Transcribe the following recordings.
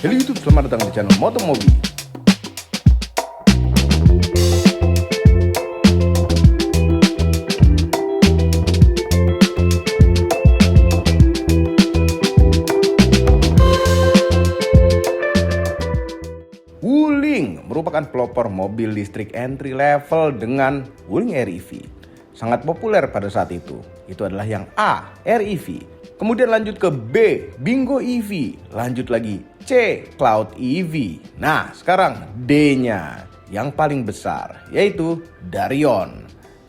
Halo YouTube, selamat datang di channel Motomobi. Wuling merupakan pelopor mobil listrik entry level dengan Wuling REV. Sangat populer pada saat itu. Itu adalah yang A, REV. Kemudian lanjut ke B, Bingo EV. Lanjut lagi C, Cloud EV. Nah, sekarang D-nya yang paling besar, yaitu Darion.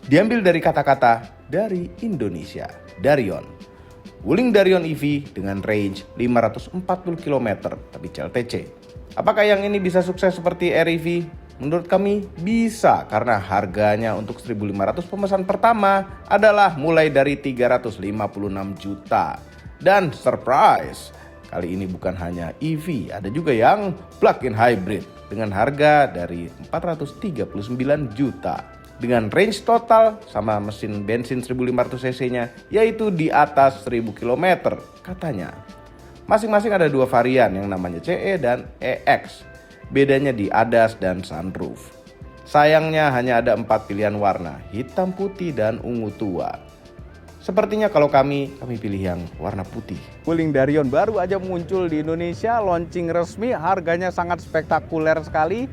Diambil dari kata-kata dari Indonesia, Darion. Wuling Darion EV dengan range 540 km, tapi CLTC. Apakah yang ini bisa sukses seperti REV? Menurut kami bisa, karena harganya untuk 1.500 pemesan pertama adalah mulai dari 356 juta. Dan surprise, kali ini bukan hanya EV, ada juga yang plug-in hybrid dengan harga dari 439 juta. Dengan range total sama mesin bensin 1500 cc-nya, yaitu di atas 1000 km katanya. Masing-masing ada dua varian yang namanya CE dan EX. Bedanya di ADAS dan sunroof. Sayangnya hanya ada 4 pilihan warna, hitam, putih, dan ungu tua. Sepertinya kalau kami pilih yang warna putih. Wuling Darion baru aja muncul di Indonesia, launching resmi, harganya sangat spektakuler sekali.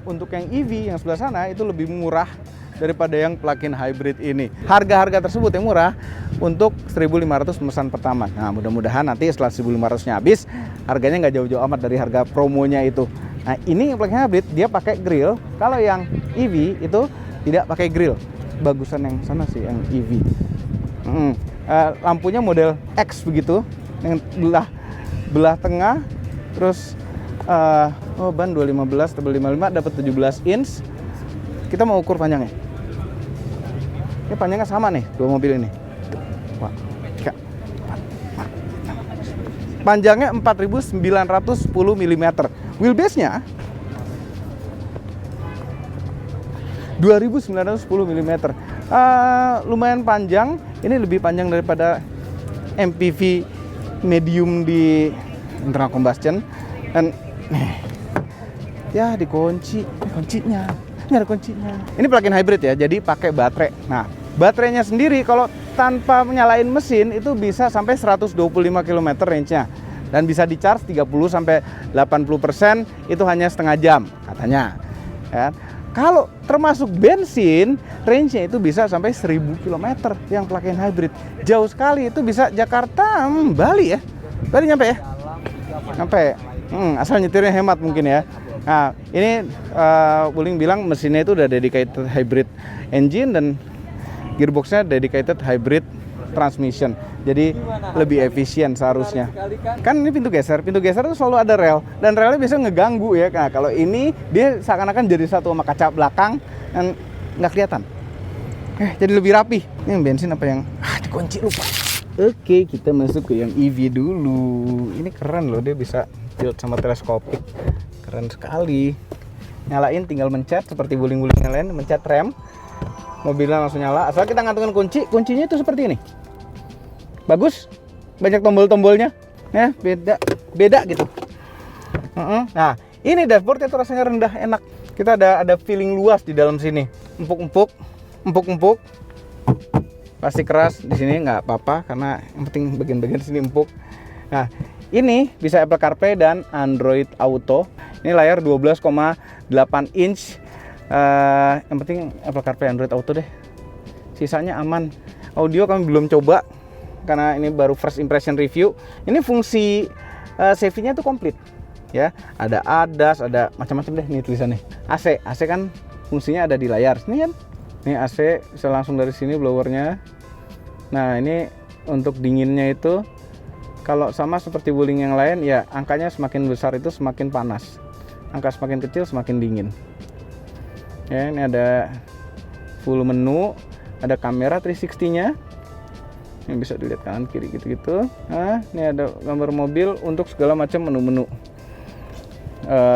Untuk yang EV yang sebelah sana itu lebih murah daripada yang plug-in hybrid ini. Harga-harga tersebut yang murah untuk 1.500 pemesan pertama. Nah, mudah-mudahan nanti setelah 1.500-nya habis, harganya nggak jauh-jauh amat dari harga promonya itu. Nah, ini yang plug-in hybrid, dia pakai grill. Kalau yang EV itu tidak pakai grill. Bagusan yang sana sih, yang EV. Lampunya model X begitu, yang belah tengah, terus ban 215, tebal 55, dapat 17 inch. Kita mau ukur panjangnya. Ini panjangnya sama nih, dua mobil ini. Panjangnya 4.910 mm. Wheelbase-nya 2.910 mm. Lumayan panjang. Ini lebih panjang daripada MPV medium di internal combustion. Dan ya dikunci, kuncinya. Ini ada kuncinya. Ini plug-in hybrid ya, jadi pakai baterai. Nah, baterainya sendiri kalau tanpa menyalain mesin itu bisa sampai 125 km range-nya. Dan bisa di-charge 30-80%, itu hanya setengah jam katanya. Ya. Kalau termasuk bensin, range-nya itu bisa sampai 1000 km yang plug-in hybrid. Jauh sekali, itu bisa Jakarta, Bali ya. Bali nyampe ya? Nyampe. Asal nyetirnya hemat mungkin ya. Nah, ini Wuling bilang mesinnya itu udah dedicated hybrid engine dan gearboxnya dedicated hybrid transmission. Jadi lebih efisien seharusnya. Kan ini pintu geser itu selalu ada rel dan relnya biasanya ngeganggu ya. Nah, kalau ini dia seakan-akan jadi satu sama kaca belakang dan nggak kelihatan. Jadi lebih rapi. Ini yang bensin apa yang dikunci lupa. Oke, kita masuk ke yang EV dulu. Ini keren loh, dia bisa tilt sama teleskopik. Keren sekali. Nyalain tinggal mencet seperti wuling-wuling yang lain, mencet rem. Mobilnya langsung nyala. Asal kita ngantongin kunci, kuncinya itu seperti ini. Bagus. Banyak tombol-tombolnya. Ya, beda gitu. Nah, ini dashboardnya tuh rasanya rendah, enak. Kita ada feeling luas di dalam sini. Empuk. Pasti keras di sini nggak apa-apa karena yang penting bagian-bagian sini empuk. Nah, ini bisa Apple CarPlay dan Android Auto. Ini layar 12,8 inch. Yang penting Apple CarPlay, Android Auto deh. Sisanya aman. Audio kami belum coba karena ini baru first impression review. Ini fungsi safety-nya tuh komplit. Ya, ada ADAS, ada macam-macam deh nih tulisannya. AC kan fungsinya ada di layar. Ini kan. Ini AC bisa langsung dari sini blowernya. Nah, ini untuk dinginnya itu kalau sama seperti Wuling yang lain ya, angkanya semakin besar itu semakin panas. Angka semakin kecil semakin dingin. Ya, ini ada full menu, ada kamera 360-nya. Yang bisa dilihat kanan kiri gitu-gitu. Nah, ini ada gambar mobil untuk segala macam menu-menu.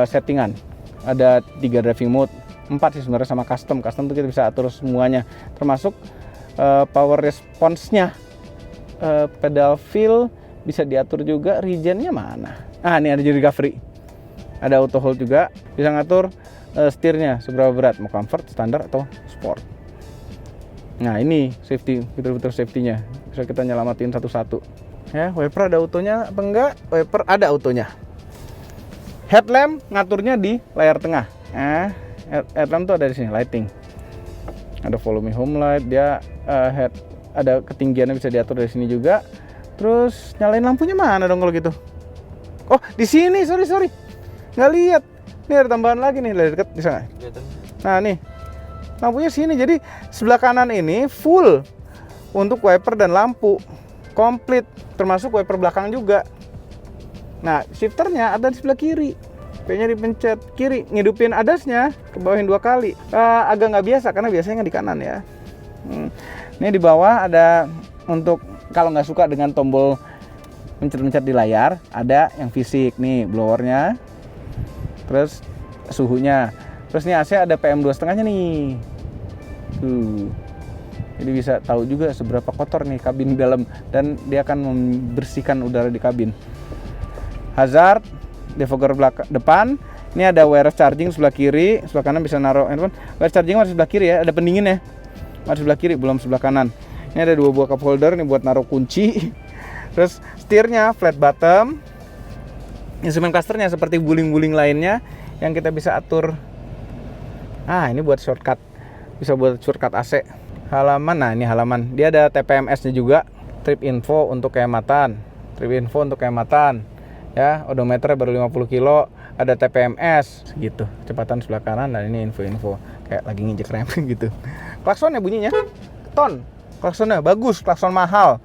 Settingan. Ada 3 driving mode, 4 sih sebenarnya sama custom tuh kita bisa atur semuanya, termasuk power response-nya, pedal feel bisa diatur juga regionnya mana. Ini ada recovery, ada auto hold juga, bisa ngatur setirnya seberapa berat, mau comfort, standar atau sport. Nah ini safety, fitur-fitur safety-nya bisa kita nyelamatin satu-satu. Ya, wiper ada autonya apa enggak? Wiper ada autonya. Headlamp ngaturnya di layar tengah. Headlamp tuh ada di sini, lighting. Ada follow me home light, dia ada ketinggiannya bisa diatur dari sini juga. Terus nyalain lampunya mana dong kalau gitu? Oh, di sini, sorry. Nggak lihat. Ini ada tambahan lagi nih, dari dekat bisa nggak? Nah nih, lampunya sini. Jadi sebelah kanan ini full untuk wiper dan lampu, komplit, termasuk wiper belakang juga. Nah, shifternya ada di sebelah kiri. P-nya dipencet kiri, ngidupin adasnya, ke bawahin 2 kali. Agak nggak biasa karena biasanya di kanan ya. Ini di bawah ada untuk kalau nggak suka dengan tombol mencet-mencet di layar, ada yang fisik nih, blowernya, terus suhunya, terus nih AC ada PM2,5-nya nih. Jadi bisa tahu juga seberapa kotor nih kabin dalam, dan dia akan membersihkan udara di kabin. Hazard, defogger depan. Ini ada wireless charging sebelah kiri, sebelah kanan bisa naruh handphone. Wireless charging harus sebelah kiri ya, ada pendingin ya. Harus sebelah kiri, belum sebelah kanan. Ini ada 2 buah cup holder nih buat naruh kunci. Terus setirnya flat bottom. Instrument clusternya seperti guling-guling lainnya yang kita bisa atur. Ini buat shortcut. Bisa buat shortcut AC. Halaman, nah ini halaman. Dia ada TPMS-nya juga. Trip info untuk kehematan. Ya, odometer baru 50 kilo, ada TPMS segitu, kecepatan sebelah kanan, dan ini info-info kayak lagi nginjek rem gitu. Klaksonnya bunyinya ton, klaksonnya bagus, klakson mahal.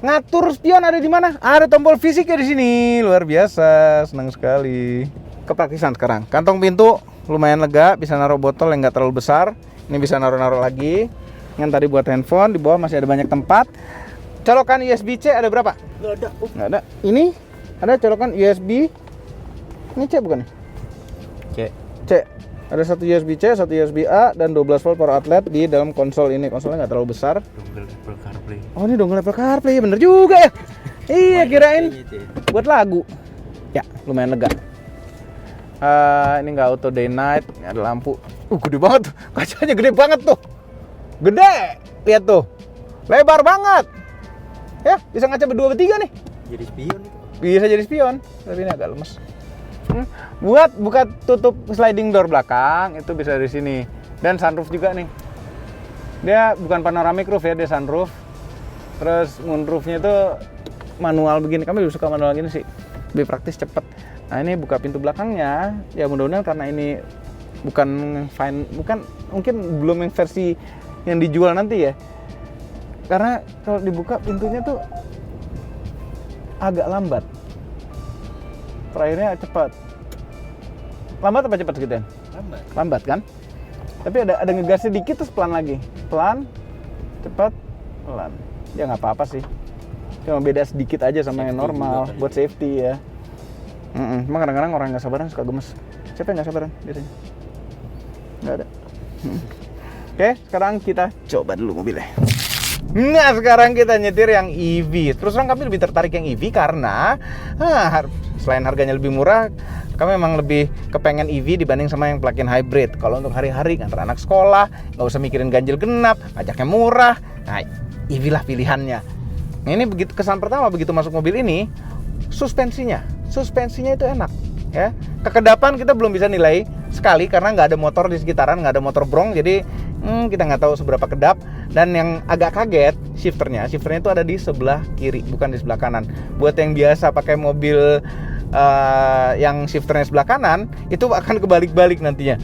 Ngatur spion ada di mana? Ada tombol fisiknya di sini, luar biasa, senang sekali. Kepraktisan sekarang, kantong pintu lumayan lega, bisa naruh botol yang nggak terlalu besar. Ini bisa naruh-naruh lagi. Yang tadi buat handphone, di bawah masih ada banyak tempat. Colokan USB-C ada berapa? Nggak ada. Ini ada colokan USB. Ini C bukan? C. Ada 1 USB C, 1 USB A, dan 12 volt power outlet di dalam konsol ini. Konsolnya nggak terlalu besar. Dongle Apple CarPlay. Oh, ini dongle Apple CarPlay, bener juga ya. Iya, kirain buat lagu. Ya, lumayan lega. Ini nggak auto day night, ada lampu. Gede banget tuh. Kacanya gede banget tuh. Gede. Lihat tuh. Lebar banget. Ya, bisa ngaca berdua bertiga nih. Jadi spion itu. Bisa jadi spion, tapi ini agak lemes. Buat buka tutup sliding door belakang itu bisa dari sini. Dan sunroof juga nih. Dia bukan panoramic roof ya, dia sunroof. Terus moonroofnya itu manual begini. Kami lebih suka manual gini sih. Lebih praktis, cepet. Nah, ini buka pintu belakangnya. Ya mudah-mudahan karena ini bukan mungkin belum yang versi yang dijual nanti ya. Karena kalau dibuka pintunya tuh agak lambat. Terakhirnya cepat. Lambat apa cepat gitu ya? Lambat kan? Tapi ada ngegasnya dikit terus pelan lagi. Pelan, cepat, pelan. Ya nggak apa-apa sih. Cuma beda sedikit aja sama yang normal buat safety ya. Emang kadang-kadang orang nggak sabaran suka gemes. Siapa yang nggak sabaran biasanya? Nggak ada. Oke, sekarang kita coba dulu mobilnya. Nah, sekarang kita nyetir yang EV. Terus terang kami lebih tertarik yang EV karena selain harganya lebih murah, kami memang lebih kepengen EV dibanding sama yang plug-in hybrid. Kalau untuk hari-hari ngantar anak sekolah, nggak usah mikirin ganjil genap, pajaknya murah. Nah, EV lah pilihannya. Nah, ini begitu kesan pertama begitu masuk mobil ini, suspensinya itu enak. Ya, kekedapan kita belum bisa nilai sekali karena nggak ada motor di sekitaran, nggak ada motor brong, jadi kita nggak tahu seberapa kedap. Dan yang agak kaget, shifternya itu ada di sebelah kiri, bukan di sebelah kanan. Buat yang biasa pakai mobil yang shifternya sebelah kanan, itu akan kebalik-balik nantinya.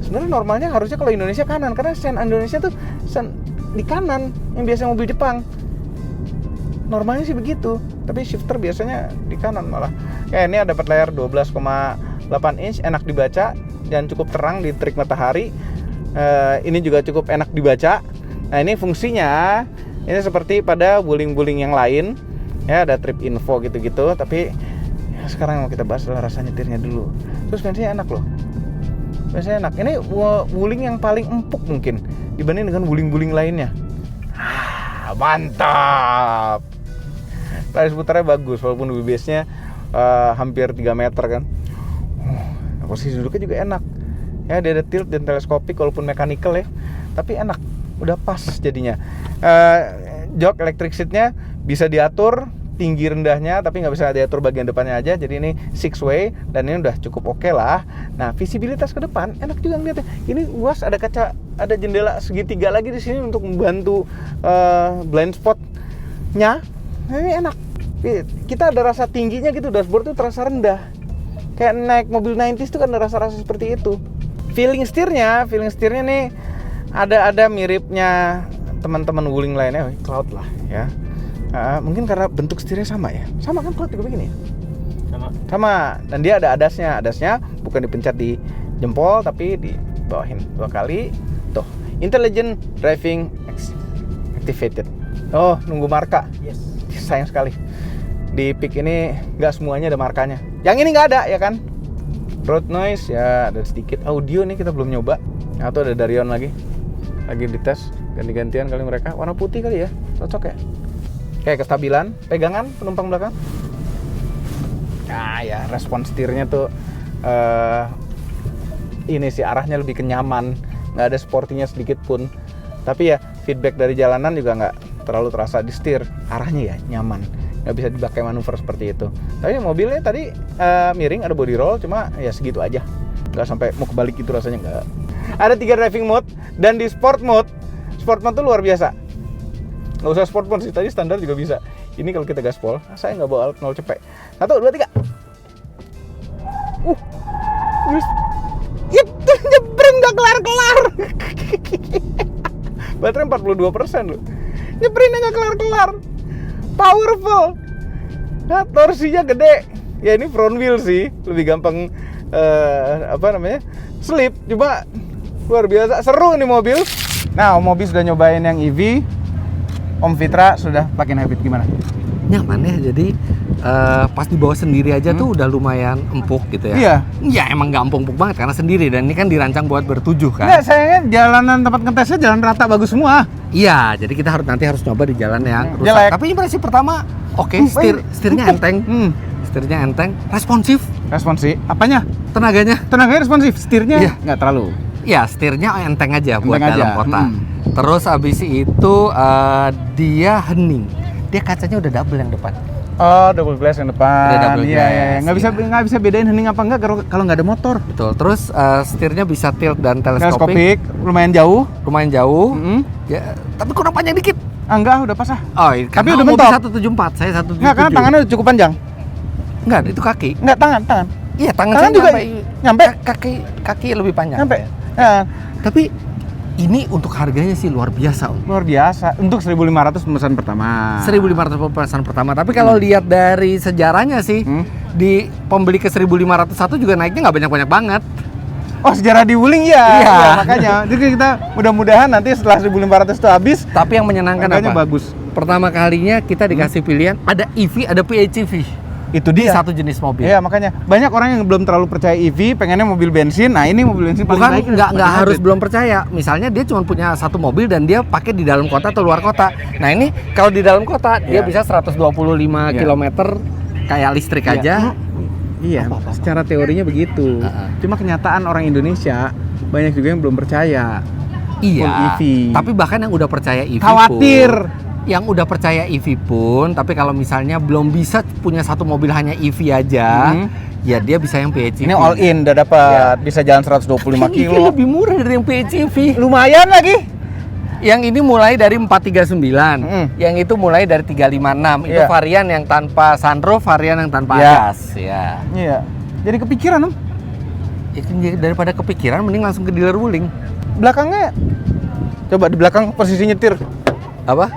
Sebenarnya normalnya harusnya kalau Indonesia kanan, karena sen Indonesia tuh sen di kanan, yang biasa mobil Jepang. Normalnya sih begitu, tapi shifter biasanya di kanan malah. Ini ada dapat layar 12,8 inch, enak dibaca dan cukup terang di terik matahari. Ini juga cukup enak dibaca. Nah, ini fungsinya ini seperti pada wuling-wuling yang lain. Ya, ada trip info gitu-gitu, tapi ya, sekarang yang mau kita bahas adalah rasa nyetirnya dulu. Suspensinya enak loh. Suspensinya enak. Ini wuling yang paling empuk mungkin dibanding dengan wuling-wuling lainnya. Mantap. radius putarnya bagus walaupun wheelbase-nya hampir 3 meter kan. Posisi duduknya juga enak. Ya, dia ada tilt dan teleskopik walaupun mechanical ya. Tapi enak, udah pas jadinya. Jok electric seat-nya bisa diatur tinggi rendahnya, tapi nggak bisa diatur bagian depannya aja. Jadi ini 6 way dan ini udah cukup oke lah. Nah, visibilitas ke depan enak juga ngeliatnya. Ini luas, ada kaca, ada jendela segitiga lagi di sini untuk membantu blind spot-nya. Nah, ini enak. Kita ada rasa tingginya gitu, dashboard tuh terasa rendah. Kayak naik mobil 90s tuh kan ada rasa-rasa seperti itu. Feeling setirnya nih ada miripnya teman-teman Wuling lainnya, Cloud lah ya. Mungkin karena bentuk setirnya sama ya. Sama kan Cloud juga begini ya? Sama. Dan dia ada adasnya bukan dipencet di jempol tapi dibawahin 2 kali. Tuh, Intelligent Driving Activated. Oh, nunggu marka. Yes. Sayang sekali. Di Peak ini nggak semuanya ada markanya. Yang ini nggak ada ya kan? Road noise ya ada sedikit. Audio nih kita belum nyoba. Atau ada Darion lagi dites ganti-gantian kali mereka. Warna putih kali ya, cocok ya. Kayak kestabilan, pegangan penumpang belakang. Nah ya, respon setirnya tuh ini sih arahnya lebih kenyaman, nggak ada sportinya sedikit pun. Tapi ya feedback dari jalanan juga nggak terlalu terasa di setir, arahnya ya nyaman, nggak bisa dipakai manuver seperti itu. Tapi mobilnya tadi miring, ada body roll, cuma ya segitu aja, nggak sampai mau kebalik gitu rasanya, nggak. Ada 3 driving mode dan di sport mode tuh luar biasa. Nggak usah sport mode sih, tadi standar juga bisa. Ini kalau kita gaspol, saya nggak bawa alat 0 cepek. 1, 2, 3. Itu nyebrang nggak kelar-kelar. Baterai 42% loh. Nyebrinnya nggak kelar-kelar. Powerful. Nah, torsinya gede. Ya ini front wheel sih, lebih gampang slip. Cuma luar biasa, seru ini mobil. Nah, Om Mobi sudah nyobain yang EV. Om Fitra sudah plug-in hybrid, gimana? Nyaman ya, jadi pas dibawa sendiri aja tuh udah lumayan empuk gitu ya. Iya. Ya emang gak empuk banget karena sendiri, dan ini kan dirancang buat bertujuh kan. Enggak, sayangnya jalanan tempat ngetesnya jalan rata bagus semua. Iya, jadi kita nanti harus coba di jalan yang rusak. Jelek. Tapi impresi pertama oke, setirnya enteng. Setirnya enteng, responsif. Responsif. Apanya? Tenaganya Responsif. Setirnya iya. Nggak terlalu. Ya, setirnya enteng aja buat Enteng dalam aja. kota. Terus abis itu dia hening. Dia kacanya udah double yang depan. Oh, double glass yang depan. Udah double glass, Nggak bisa bedain hening apa enggak kalau nggak ada motor. Betul. Terus setirnya bisa tilt dan teleskopik. Teleskopik, lumayan jauh. Ya, tapi kurang panjang dikit. Enggak, udah pas ah. Oh, tapi udah mobil mentok. 174, saya 177. Enggak, karena tangannya udah cukup panjang. Enggak, itu kaki. Enggak, tangan. Iya, tangan Tangan saya juga nyampe. Kaki lebih panjang. Nyampe. Ya. Tapi ini untuk harganya sih luar biasa, Om. Luar biasa. Untuk 1.500 pemesan pertama. 1.500 pemesan pertama. Tapi kalau lihat dari sejarahnya sih, di pembeli ke 1.501 juga naiknya nggak banyak-banyak banget. Oh, sejarah di Wuling ya. Iya. Ya, makanya. Jadi kita mudah-mudahan nanti setelah 1.500 itu habis, Tapi yang menyenangkan harganya apa? bagus. Pertama kalinya kita dikasih pilihan ada EV, ada PHEV. Itu Di dia. satu jenis mobil. Iya, makanya banyak orang yang belum terlalu percaya EV, pengennya mobil bensin. Nah, ini mobil bensin paling Bukan baik. nggak harus belum percaya. Misalnya dia cuma punya satu mobil dan dia pakai di dalam kota atau luar kota. Nah ini kalau di dalam kota dia bisa 125 km kayak listrik aja. Iya, secara teorinya begitu. Cuma kenyataan orang Indonesia banyak juga yang belum percaya. Iya. EV. Tapi bahkan yang udah percaya EV Khawatir. yang udah percaya EV pun, tapi kalau misalnya belum bisa punya satu mobil hanya EV aja, ya dia bisa yang PHEV. Ini all in udah dapat bisa jalan 125 Yang EV kilo. lebih murah dari yang PHEV. Lumayan lagi. Yang ini mulai dari 439, yang itu mulai dari 356. Itu Iya. varian yang tanpa sunroof, varian yang tanpa Iya. ADAS. Ya. Iya. Jadi kepikiran, Om. Ya, daripada kepikiran, mending langsung ke dealer Wuling. Belakangnya coba di belakang posisi nyetir. Apa?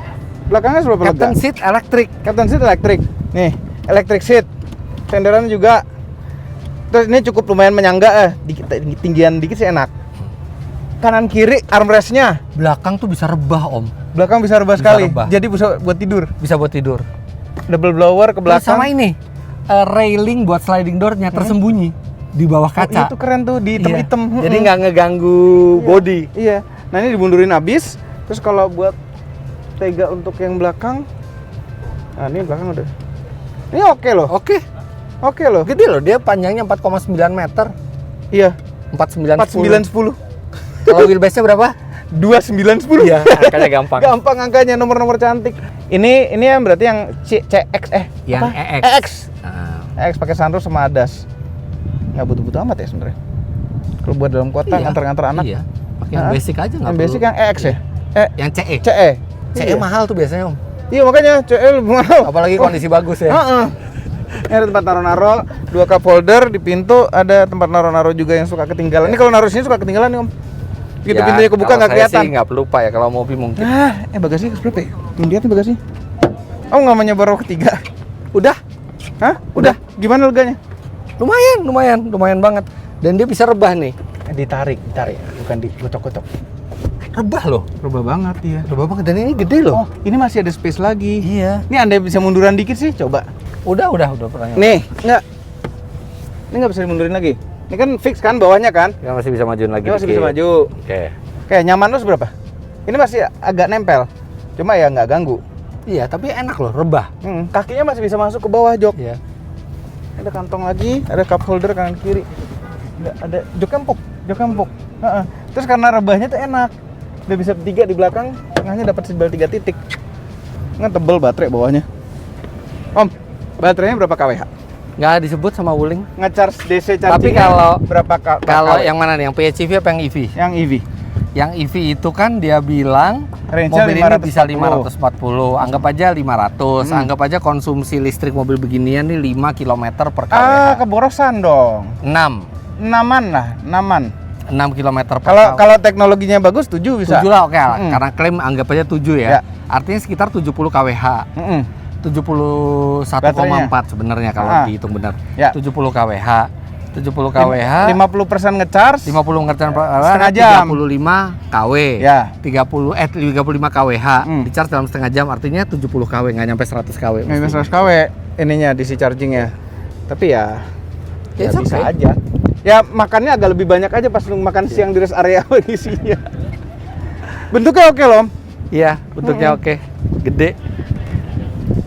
Belakangnya seberapa lega? Captain seat elektrik. Captain seat elektrik. Nih, electric seat. Senderan juga. Terus ini cukup lumayan menyangga tinggian dikit sih enak. Kanan kiri armrestnya. Belakang tuh bisa rebah, Om. Belakang bisa rebah Bisa sekali. rebah. Jadi bisa buat tidur. Bisa buat tidur. Double blower ke Terus belakang. sama ini, railing buat sliding door-nya tersembunyi di bawah Oh, kaca. itu keren tuh di hitam-hitam. Jadi nggak ngeganggu body. Iya. Nah, ini dibundurin habis. Terus kalau buat tega untuk yang belakang. Nah, ini belakang udah Ini oke loh. Oke. Oke loh. Gede loh, dia panjangnya 4,9 meter. Iya. 4910. 4910. Kalau wheelbase-nya berapa? 2910. Iya, angkanya gampang. Gampang angkanya, nomor-nomor cantik. Ini yang berarti yang CX Yang apa? EX. EX. Nah, EX pakai sunroof sama ADAS. Nggak butuh-butuh amat ya sebenarnya. Kalau buat dalam kota nganter-nganter anak. Iya. Pakai yang basic aja nggak Yang perlu. basic yang EX ya? Yang CE. CE. CE Iya. mahal tuh biasanya, Om. Iya makanya CE lebih mahal. Apalagi kondisi bagus ya. Heeh. Ini ada tempat naro-naro, 2 cup holder di pintu, ada tempat naro-naro juga yang suka ketinggalan. Ini kalau naruh sini suka ketinggalan nih, Om. Begitu Ya, pintunya kebuka nggak kalau kelihatan. saya sih nggak pelupa ya, kalau mobil mungkin. Bagasi berapa ya? Lihat nih bagasi. Oh, nggak mau nyoba row ketiga. Udah, Hah? Udah. Gimana leganya? lumayan banget. Dan dia bisa rebah nih. Ditarik, bukan digocok-gocok. Rebah loh. Rebah banget ya. Rebah banget, dan ini gede loh. Oh, ini masih ada space lagi. Iya. Ini Anda bisa munduran dikit sih, coba. Udah pernah. Nih, nggak. Ini nggak bisa dimundurin lagi. Ini kan fix kan bawahnya kan? Ya masih bisa majuin lagi. Ini masih dikit. bisa maju. Oke. Kayak nyaman lu seberapa? Ini masih agak nempel. Cuma ya nggak ganggu. Iya, tapi enak loh, rebah. Kakinya masih bisa masuk ke bawah jok. Iya. Ada kantong lagi, ada cup holder kanan kiri. Ada jok empuk. Heeh. Terus karena rebahnya tuh enak. Udah bisa 3 di belakang, tengahnya dapat sebel 3 titik. Kan tebel baterai bawahnya. Om, baterainya berapa kWh? Nggak disebut sama Wuling. Nge-charge DC charging. Tapi kalau berapa Kalau kW? yang mana nih? Yang PHEV apa yang EV? Yang EV. Yang EV itu kan dia bilang Range-nya mobil ini bisa 540. Anggap aja 500. Anggap aja konsumsi listrik mobil beginian nih 5 km per kWh. Keborosan dong. 6. 6 km per kWh. Kalau teknologinya bagus 7 bisa. 7 lah, oke lah. Karena klaim anggap aja 7 ya. Ya. Artinya sekitar 70 kWh. 71,4 Baterainya. sebenarnya kalau dihitung benar. Ya. 70 kWh. 70 kWh. 50% ngecharge. 50 ngerjaan per Setengah jam. 35 kW. Ya. 35 kWh di charge dalam setengah jam, artinya 70 kW, nggak nyampe 100 kW. Nggak bisa 100 kW ininya DC chargingnya. Tapi ya bisa okay. aja. Ya makannya agak lebih banyak aja pas lu makan siang di rest area isinya. Bentuknya oke loh. Iya, bentuknya oke. Gede.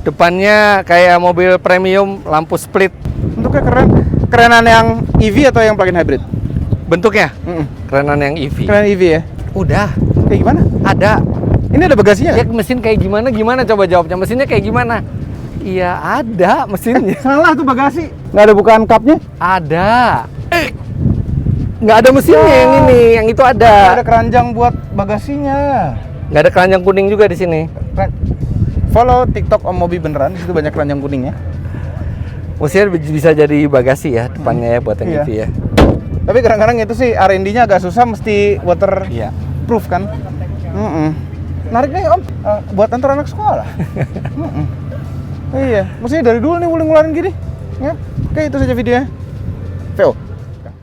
Depannya kayak mobil premium, lampu split. Bentuknya keren. Kerenan yang EV atau yang plug-in hybrid? Bentuknya kerenan yang EV. Keren EV ya? Udah. Kayak gimana? Ada. Ini ada bagasinya? Ya mesin kayak gimana coba jawabnya. Mesinnya kayak gimana? Iya ada mesinnya. Salah tuh bagasi. Nggak ada bukaan cupnya? Ada. Nggak ada mesinnya yang ini, yang itu Nggak ada. ada keranjang buat bagasinya. Nggak ada keranjang kuning juga di sini. Follow TikTok Om Mobi beneran, itu banyak keranjang kuningnya. Mesinnya bisa jadi bagasi ya depannya ya buat yang Iya. EV ya. Tapi kadang-kadang itu sih R&D-nya agak susah, mesti Iya. waterproof kan. Menarik nih Om, buat antar anak sekolah. Iya, mestinya dari dulu nih Wuling ngeluarin gini. Ya, oke itu saja videonya. VO.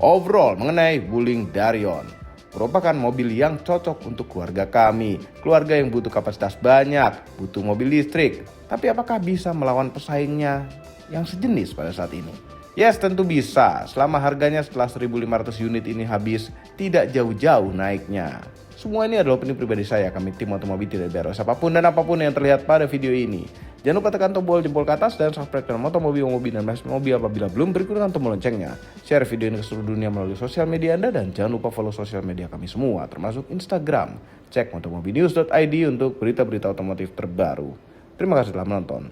Overall mengenai Wuling Darion, merupakan mobil yang cocok untuk keluarga kami. Keluarga yang butuh kapasitas banyak, butuh mobil listrik. Tapi apakah bisa melawan pesaingnya yang sejenis pada saat ini? Yes, tentu bisa. Selama harganya setelah 1.500 unit ini habis, tidak jauh-jauh naiknya. Semua ini adalah opini pribadi saya. Kami tim Otomobil tidak biar apapun dan apapun yang terlihat pada video ini. Jangan lupa tekan tombol jempol ke atas dan subscribe channel Otomobil dan Mobil apabila belum, berikut dengan tombol loncengnya. Share video ini ke seluruh dunia melalui sosial media Anda dan jangan lupa follow sosial media kami semua termasuk Instagram. Cek motomobilnews.id untuk berita-berita otomotif terbaru. Terima kasih telah menonton.